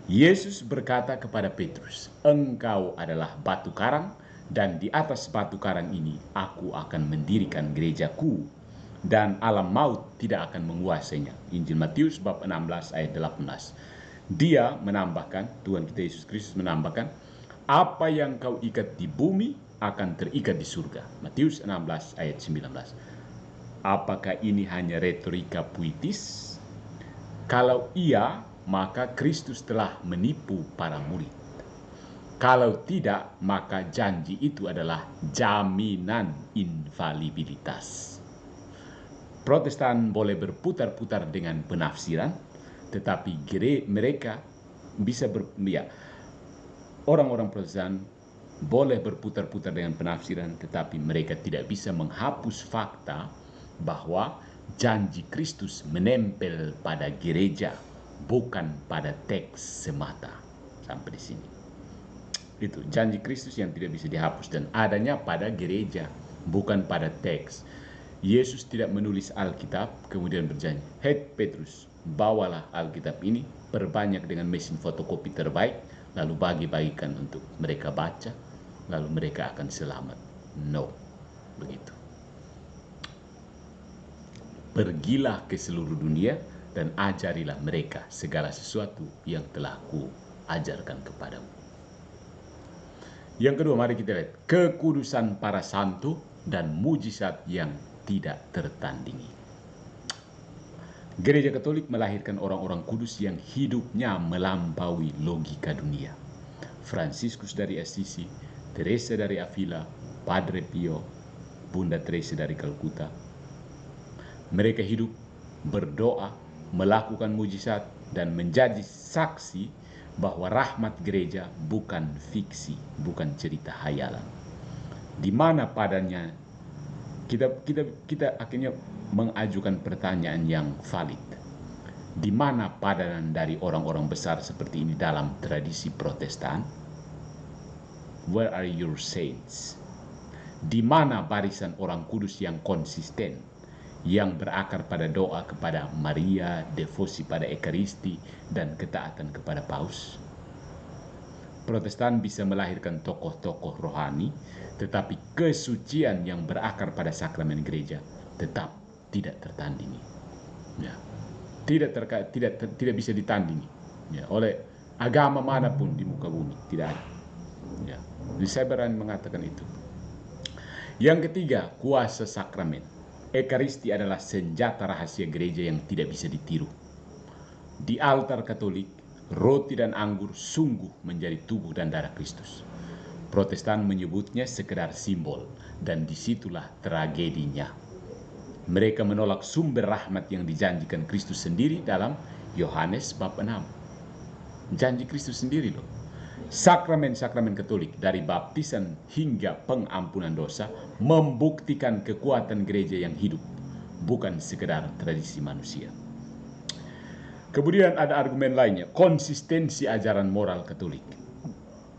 Yesus berkata kepada Petrus, "Engkau adalah batu karang, dan di atas batu karang ini aku akan mendirikan gerejaku, dan alam maut tidak akan menguasainya." Injil Matius bab 16 ayat 18. Dia menambahkan, Tuhan kita Yesus Kristus menambahkan, apa yang kau ikat di bumi akan terikat di surga. Matius 16 ayat 19. Apakah ini hanya retorika puitis? Kalau iya, maka Kristus telah menipu para murid. Kalau tidak, maka janji itu adalah jaminan infalibilitas. Protestan boleh berputar-putar dengan penafsiran, tetapi mereka bisa orang-orang Protestan boleh berputar-putar dengan penafsiran, tetapi mereka tidak bisa menghapus fakta bahwa janji Kristus menempel pada gereja, bukan pada teks semata. Sampai di sini. Itu janji Kristus yang tidak bisa dihapus dan adanya pada gereja, bukan pada teks. Yesus tidak menulis Alkitab kemudian berjanji, "Hei Petrus, bawalah Alkitab ini, perbanyak dengan mesin fotokopi terbaik, lalu bagi-bagikan untuk mereka baca, lalu mereka akan selamat." No, begitu. Pergilah ke seluruh dunia dan ajarilah mereka segala sesuatu yang telah ku ajarkan kepadamu. Yang kedua, mari kita lihat kekudusan para santo dan mujizat yang tidak tertandingi. Gereja Katolik melahirkan orang-orang kudus yang hidupnya melampaui logika dunia. Fransiskus dari Assisi, Teresa dari Avila, Padre Pio, Bunda Teresa dari Kalkuta. Mereka hidup, berdoa, melakukan mujizat, dan menjadi saksi bahwa rahmat gereja bukan fiksi, bukan cerita hayalan. Di mana padanya kita akhirnya mengajukan pertanyaan yang valid. Di mana padanan dari orang-orang besar seperti ini dalam tradisi Protestan? Where are your saints? Di mana barisan orang kudus yang konsisten, yang berakar pada doa kepada Maria, devosi pada Ekaristi, dan ketaatan kepada Paus? Protestan bisa melahirkan tokoh-tokoh rohani, tetapi kesucian yang berakar pada sakramen gereja tetap tidak tertandingi. Ya. Tidak bisa ditandingi, ya, oleh agama manapun di muka bumi, tidak ada. Ya. Jadi saya berani mengatakan itu. Yang ketiga, kuasa sakramen. Ekaristi adalah senjata rahasia gereja yang tidak bisa ditiru. Di altar Katolik, roti dan anggur sungguh menjadi tubuh dan darah Kristus. Protestan menyebutnya sekedar simbol, dan disitulah tragedinya. Mereka menolak sumber rahmat yang dijanjikan Kristus sendiri dalam Yohanes bab 6. Janji Kristus sendiri loh. Sakramen-sakramen Katolik dari baptisan hingga pengampunan dosa membuktikan kekuatan gereja yang hidup, bukan sekedar tradisi manusia. Kemudian ada argumen lainnya, konsistensi ajaran moral Katolik.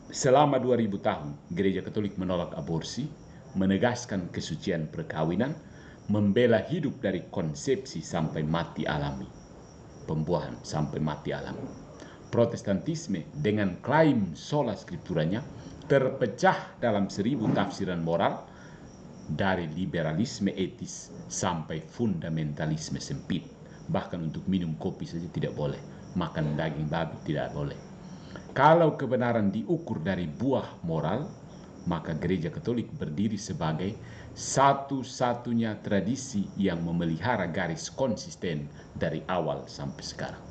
Selama 2000 tahun, gereja Katolik menolak aborsi, menegaskan kesucian perkawinan, membela hidup dari konsepsi sampai mati alami, pembuahan sampai mati alami. Protestantisme dengan klaim sola scripturanya terpecah dalam 1000 tafsiran moral, dari liberalisme etis sampai fundamentalisme sempit. Bahkan untuk minum kopi saja tidak boleh, makan daging babi tidak boleh. Kalau kebenaran diukur dari buah moral, maka gereja Katolik berdiri sebagai satu-satunya tradisi yang memelihara garis konsisten dari awal sampai sekarang.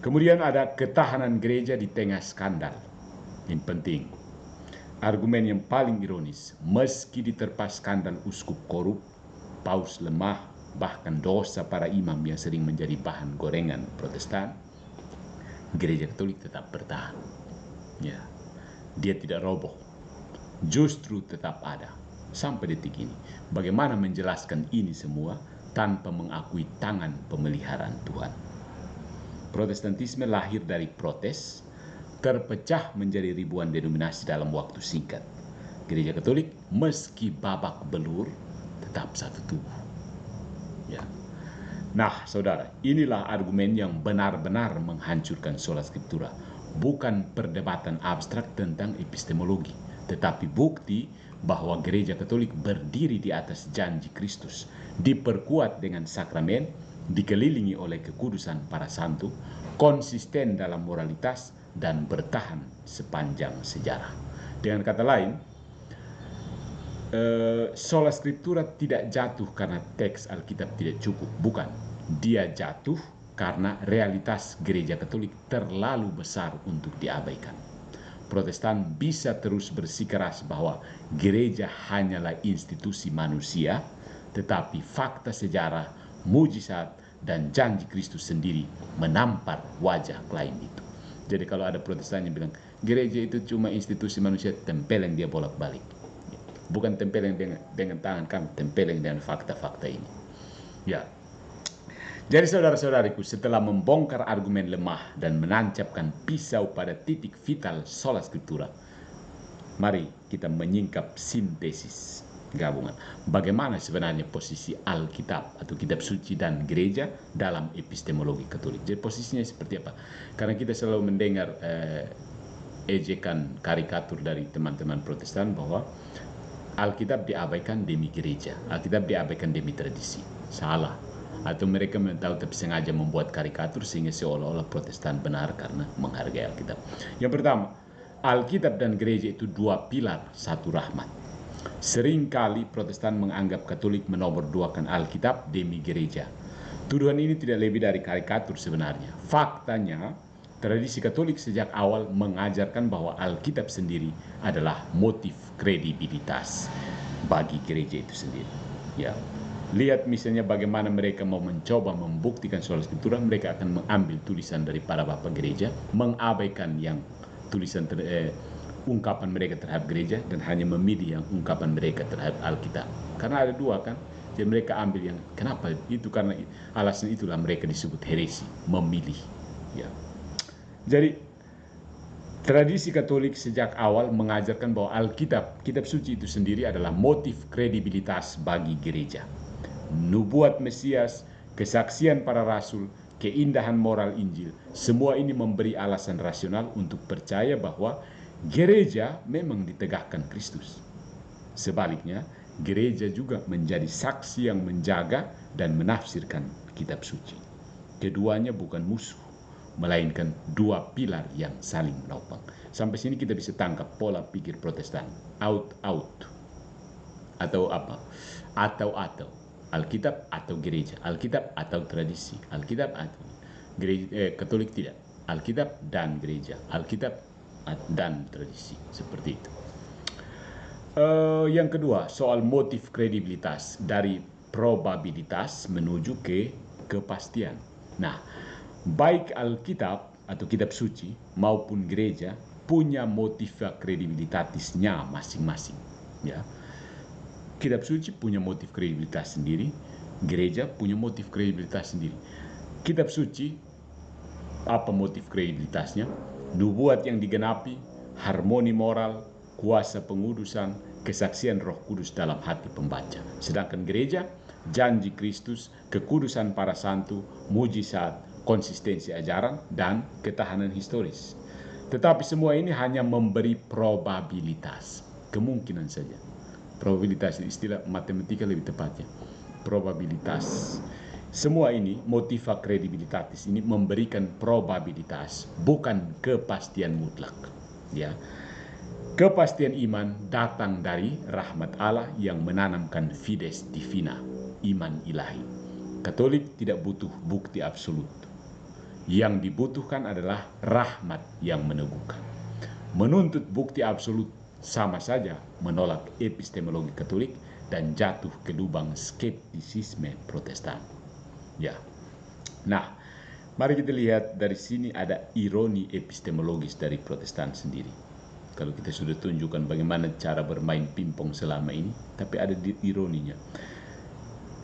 Kemudian ada ketahanan gereja di tengah skandal. Yang penting, argumen yang paling ironis, meski diterpa skandal uskup korup, paus lemah, bahkan dosa para imam yang sering menjadi bahan gorengan Protestan, gereja Katolik tetap bertahan. Ya, dia tidak roboh, justru tetap ada sampai detik ini. Bagaimana menjelaskan ini semua tanpa mengakui tangan pemeliharaan Tuhan? Protestantisme lahir dari protes, terpecah menjadi ribuan denominasi dalam waktu singkat. Gereja Katolik meski babak belur tetap satu tubuh. Ya. Nah, saudara, inilah argumen yang benar-benar menghancurkan sola scriptura. Bukan perdebatan abstrak tentang epistemologi, tetapi bukti bahwa gereja Katolik berdiri di atas janji Kristus, diperkuat dengan sakramen, dikelilingi oleh kekudusan para santo, konsisten dalam moralitas, dan bertahan sepanjang sejarah. Dengan kata lain, sola scriptura tidak jatuh karena teks Alkitab tidak cukup, bukan. Dia jatuh karena realitas gereja Katolik terlalu besar untuk diabaikan. Protestan bisa terus bersikeras bahwa gereja hanyalah institusi manusia, tetapi fakta sejarah, mujizat, dan janji Kristus sendiri menampar wajah klaim itu. Jadi kalau ada Protestan yang bilang gereja itu cuma institusi manusia, tempeleng dia bolak-balik. Bukan tempeleng dengan tangan kami, tempeleng dengan fakta-fakta ini. Ya. Jadi saudara-saudariku, setelah membongkar argumen lemah dan menancapkan pisau pada titik vital sola scriptura, mari kita menyingkap sintesis gabungan. Bagaimana sebenarnya posisi Alkitab atau kitab suci dan gereja dalam epistemologi Katolik? Jadi posisinya seperti apa? Karena kita selalu mendengar ejekan karikatur dari teman-teman Protestan bahwa Alkitab diabaikan demi gereja, Alkitab diabaikan demi tradisi. Salah. Atau mereka tahu tapi sengaja membuat karikatur sehingga seolah-olah Protestan benar karena menghargai Alkitab. Yang pertama, Alkitab dan gereja itu dua pilar satu rahmat. Seringkali Protestan menganggap Katolik menomorduakan Alkitab demi gereja. Tuduhan ini tidak lebih dari karikatur sebenarnya. Faktanya, tradisi Katolik sejak awal mengajarkan bahwa Alkitab sendiri adalah motif kredibilitas bagi gereja itu sendiri. Ya. Lihat misalnya bagaimana mereka mau mencoba membuktikan sola scriptura, mereka akan mengambil tulisan dari para bapak gereja, mengabaikan yang tulisan ungkapan mereka terhadap gereja dan hanya memilih yang ungkapan mereka terhadap Alkitab. Karena ada dua kan, jadi mereka ambil yang kenapa itu, karena alasan itulah mereka disebut heresi, memilih. Ya. Jadi Tradisi Katolik sejak awal mengajarkan bahwa Alkitab, kitab suci itu sendiri adalah motif kredibilitas bagi gereja. Nubuat Mesias, kesaksian para rasul, keindahan moral Injil, semua ini memberi alasan rasional untuk percaya bahwa gereja memang ditegakkan Kristus. Sebaliknya, gereja juga menjadi saksi yang menjaga dan menafsirkan kitab suci. Keduanya bukan musuh, melainkan dua pilar yang saling menopang. Sampai sini kita bisa tangkap pola pikir Protestan. Out. Atau apa? Atau. Alkitab atau gereja. Alkitab atau tradisi. Alkitab atau gereja. Katolik tidak. Alkitab dan gereja. Alkitab dan tradisi. Seperti itu. Yang kedua, soal motif kredibilitas. Dari probabilitas menuju ke kepastian. Nah, baik Alkitab atau kitab suci maupun gereja punya motif kredibilitasnya masing-masing. Ya, kitab suci punya motif kredibilitas sendiri, gereja punya motif kredibilitas sendiri. Kitab suci, apa motif kredibilitasnya? Nubuat yang digenapi, harmoni moral, kuasa pengudusan, kesaksian Roh Kudus dalam hati pembaca. Sedangkan gereja, janji Kristus, kekudusan para santu, mujizat, konsistensi ajaran, dan ketahanan historis. Tetapi semua ini hanya memberi probabilitas, kemungkinan saja. Probabilitas, istilah matematika lebih tepatnya. Probabilitas. Semua ini, motiva kredibilitatis ini memberikan probabilitas, bukan kepastian mutlak. Ya, kepastian iman datang dari rahmat Allah yang menanamkan fides divina, iman ilahi. Katolik tidak butuh bukti absolut. Yang dibutuhkan adalah rahmat yang meneguhkan. Menuntut bukti absolut sama saja menolak epistemologi Katolik dan jatuh ke lubang skeptisisme Protestan. Ya. Nah, mari kita lihat dari sini ada ironi epistemologis dari Protestan sendiri. Kalau kita sudah tunjukkan bagaimana cara bermain pingpong selama ini, tapi ada ironinya.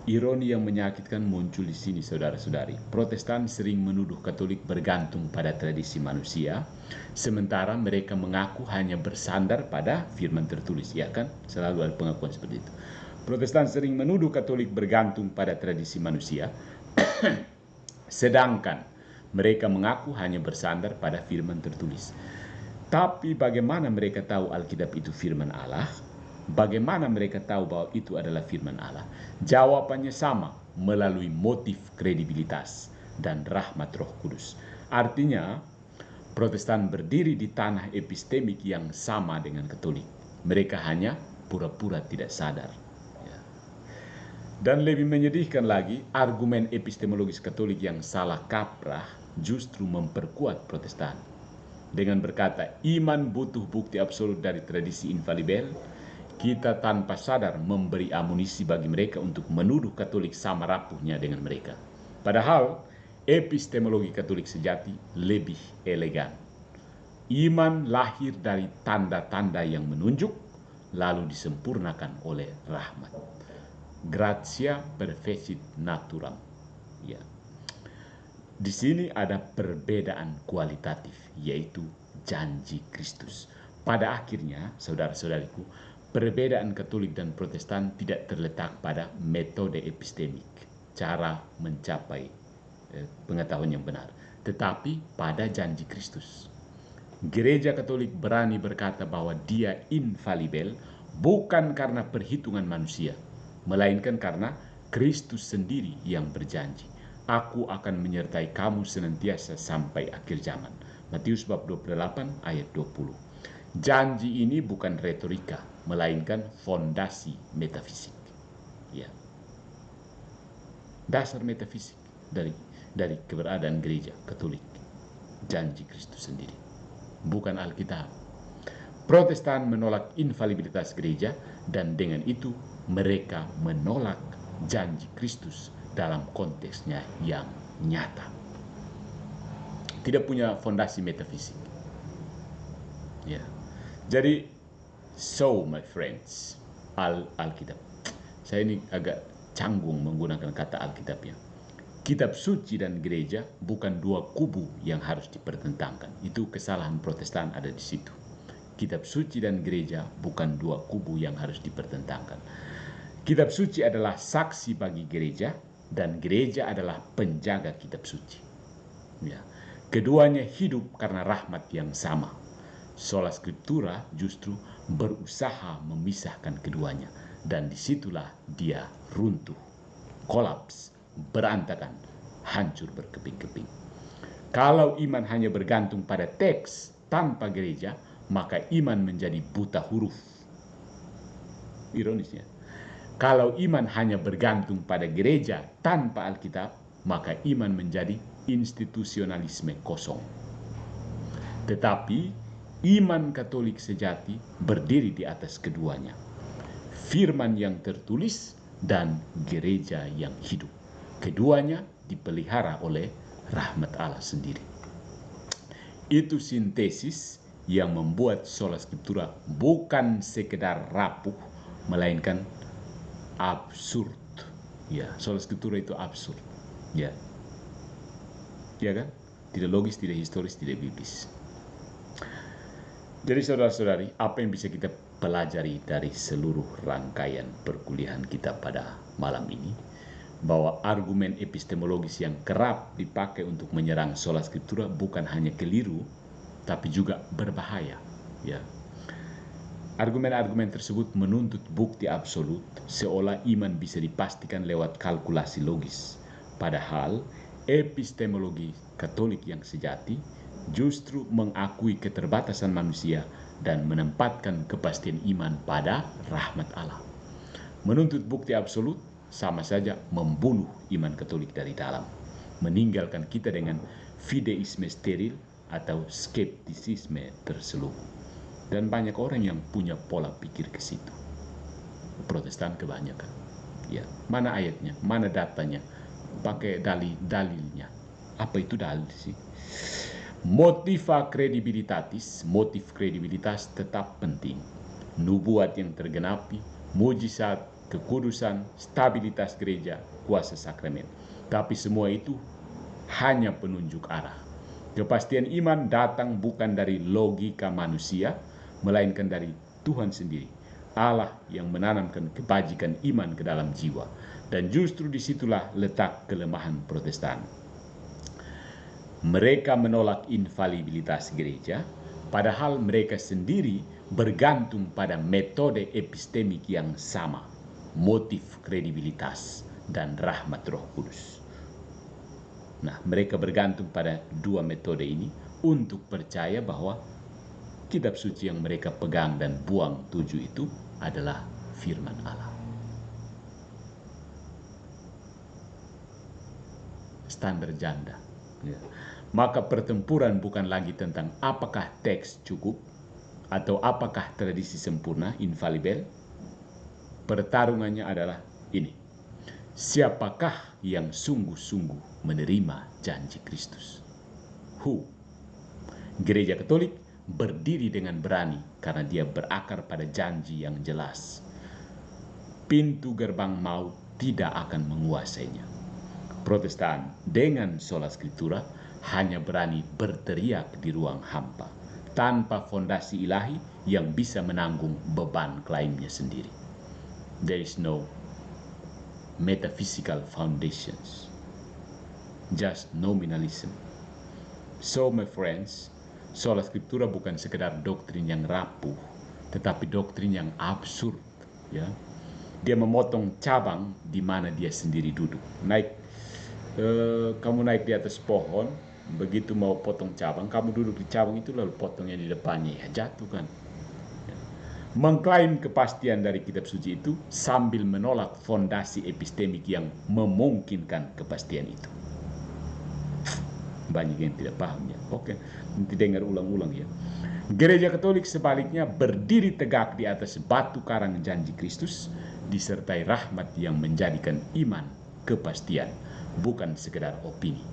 Ironi yang menyakitkan muncul di sini, saudara-saudari. Protestan sering menuduh Katolik bergantung pada tradisi manusia, sementara mereka mengaku hanya bersandar pada firman tertulis. Ya kan? Selalu ada pengakuan seperti itu. Protestan sering menuduh Katolik bergantung pada tradisi manusia, sedangkan mereka mengaku hanya bersandar pada firman tertulis. Tapi bagaimana mereka tahu Alkitab itu firman Allah? Bagaimana mereka tahu bahwa itu adalah firman Allah? Jawabannya sama, melalui motif kredibilitas dan rahmat Roh Kudus. Artinya, Protestan berdiri di tanah epistemik yang sama dengan Katolik. Mereka hanya pura-pura tidak sadar. Dan lebih menyedihkan lagi, argumen epistemologis Katolik yang salah kaprah justru memperkuat Protestan. Dengan berkata, iman butuh bukti absolut dari tradisi infalibel, kita tanpa sadar memberi amunisi bagi mereka untuk menuduh Katolik sama rapuhnya dengan mereka. Padahal, epistemologi Katolik sejati lebih elegan. Iman lahir dari tanda-tanda yang menunjuk, lalu disempurnakan oleh rahmat. Gratia perfecit naturam. Ya. Di sini ada perbedaan kualitatif, yaitu janji Kristus. Pada akhirnya, saudara-saudariku, perbedaan Katolik dan Protestan tidak terletak pada metode epistemik, cara mencapai pengetahuan yang benar, tetapi pada janji Kristus. Gereja Katolik berani berkata bahwa dia infalibel bukan karena perhitungan manusia, melainkan karena Kristus sendiri yang berjanji. Aku akan menyertai kamu senantiasa sampai akhir zaman. Matius bab 28 ayat 20. Janji ini bukan retorika, melainkan fondasi metafisik. Ya. Dasar metafisik dari keberadaan gereja Katolik. Janji Kristus sendiri, bukan Alkitab. Protestan menolak infalibilitas gereja, dan dengan itu mereka menolak janji Kristus dalam konteksnya yang nyata. Tidak punya fondasi metafisik. Ya. Jadi, so my friends, Alkitab. Saya ini agak canggung menggunakan kata Alkitab ya. Kitab suci dan gereja bukan dua kubu yang harus dipertentangkan. Itu kesalahan Protestan ada di situ. Kitab suci dan gereja bukan dua kubu yang harus dipertentangkan. Kitab suci adalah saksi bagi gereja dan gereja adalah penjaga kitab suci. Ya. Keduanya hidup karena rahmat yang sama. Sola Scriptura justru berusaha memisahkan keduanya dan disitulah dia runtuh, kolaps, berantakan, hancur berkeping-keping. Kalau iman hanya bergantung pada teks tanpa gereja, maka iman menjadi buta huruf. Ironisnya, kalau iman hanya bergantung pada gereja tanpa Alkitab, maka iman menjadi institusionalisme kosong. Tetapi iman Katolik sejati berdiri di atas keduanya. Firman yang tertulis dan gereja yang hidup. Keduanya dipelihara oleh rahmat Allah sendiri. Itu sintesis yang membuat Sola Scriptura bukan sekedar rapuh, melainkan absurd. Ya, Sola Scriptura itu absurd. Ya. Ya kan? Tidak logis, tidak historis, tidak biblis. Jadi saudara-saudari, apa yang bisa kita pelajari dari seluruh rangkaian perkuliahan kita pada malam ini? Bahwa argumen epistemologis yang kerap dipakai untuk menyerang Sola Scriptura bukan hanya keliru, tapi juga berbahaya. Ya. Argumen-argumen tersebut menuntut bukti absolut, seolah iman bisa dipastikan lewat kalkulasi logis. Padahal epistemologi Katolik yang sejati justru mengakui keterbatasan manusia dan menempatkan kepastian iman pada rahmat Allah. Menuntut bukti absolut sama saja membunuh iman Katolik dari dalam, meninggalkan kita dengan fideisme steril atau skeptisisme terselubung. Dan banyak orang yang punya pola pikir ke situ. Protestan kebanyakan. Ya, mana ayatnya, mana datanya, pakai dalilnya. Apa itu dalil sih? Motiva credibilitatis, motif kredibilitas tetap penting. Nubuat yang tergenapi, mujizat, kekudusan, stabilitas gereja, kuasa sakramen. Tapi semua itu hanya penunjuk arah. Kepastian iman datang bukan dari logika manusia, melainkan dari Tuhan sendiri, Allah yang menanamkan kebajikan iman ke dalam jiwa. Dan justru disitulah letak kelemahan Protestan. Mereka menolak infalibilitas gereja, padahal mereka sendiri bergantung pada metode epistemik yang sama, motif kredibilitas dan rahmat Roh Kudus. Nah, mereka bergantung pada dua metode ini untuk percaya bahwa kitab suci yang mereka pegang dan buang tuju itu adalah firman Allah. Standar janda. Ya. Maka pertempuran bukan lagi tentang apakah teks cukup atau apakah tradisi sempurna, infalibel. Pertarungannya adalah ini. Siapakah yang sungguh-sungguh menerima janji Kristus? Who? Gereja Katolik berdiri dengan berani karena dia berakar pada janji yang jelas. Pintu gerbang maut tidak akan menguasainya. Protestan dengan Sola Scriptura hanya berani berteriak di ruang hampa, tanpa fondasi ilahi yang bisa menanggung beban klaimnya sendiri. There is no metaphysical foundations, just nominalism. So my friends, Sola Scriptura bukan sekedar doktrin yang rapuh, tetapi doktrin yang absurd. Ya, dia memotong cabang di mana dia sendiri duduk. Kamu naik di atas pohon, begitu mau potong cabang, kamu duduk di cabang itu lalu potongnya di depannya, ya jatuh kan. Ya. Mengklaim kepastian dari kitab suci itu sambil menolak fondasi epistemik yang memungkinkan kepastian itu. Banyak yang tidak paham ya. Oke, nanti dengar ulang-ulang ya. Gereja Katolik sebaliknya berdiri tegak di atas batu karang janji Kristus, disertai rahmat yang menjadikan iman kepastian, bukan sekedar opini.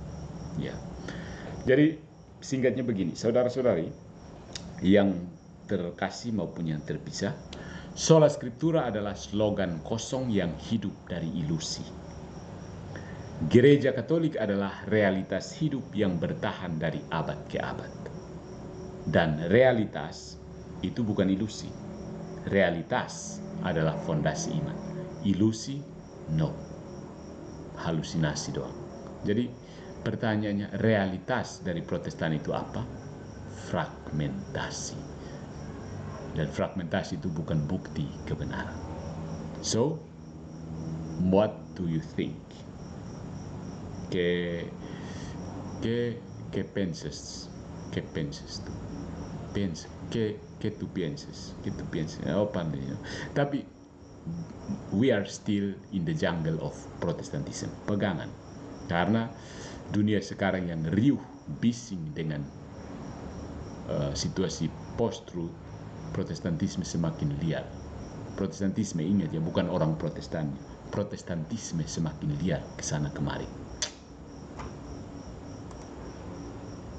Ya. Jadi singkatnya begini, saudara-saudari yang terkasih maupun yang terpisah, Sola Scriptura adalah slogan kosong yang hidup dari ilusi. Gereja Katolik adalah realitas hidup yang bertahan dari abad ke abad. Dan realitas itu bukan ilusi. Realitas adalah fondasi iman. Ilusi, no. Halusinasi doang. Jadi pertanyaannya, realitas dari Protestan itu apa? Fragmentasi. Dan fragmentasi itu bukan bukti kebenaran. So, what do you think? ¿Qué piensas? ¿Qué piensas tú? ¿Qué tú piensas? ¿Qué tú piensas? Oh, pandai. Tapi we are still in the jungle of Protestantism. Pegangan. Karena dunia sekarang yang riuh, bising dengan situasi post-truth, Protestantisme semakin liar. Protestantisme, ingat ya, bukan orang Protestan. Protestantisme semakin liar ke sana kemari.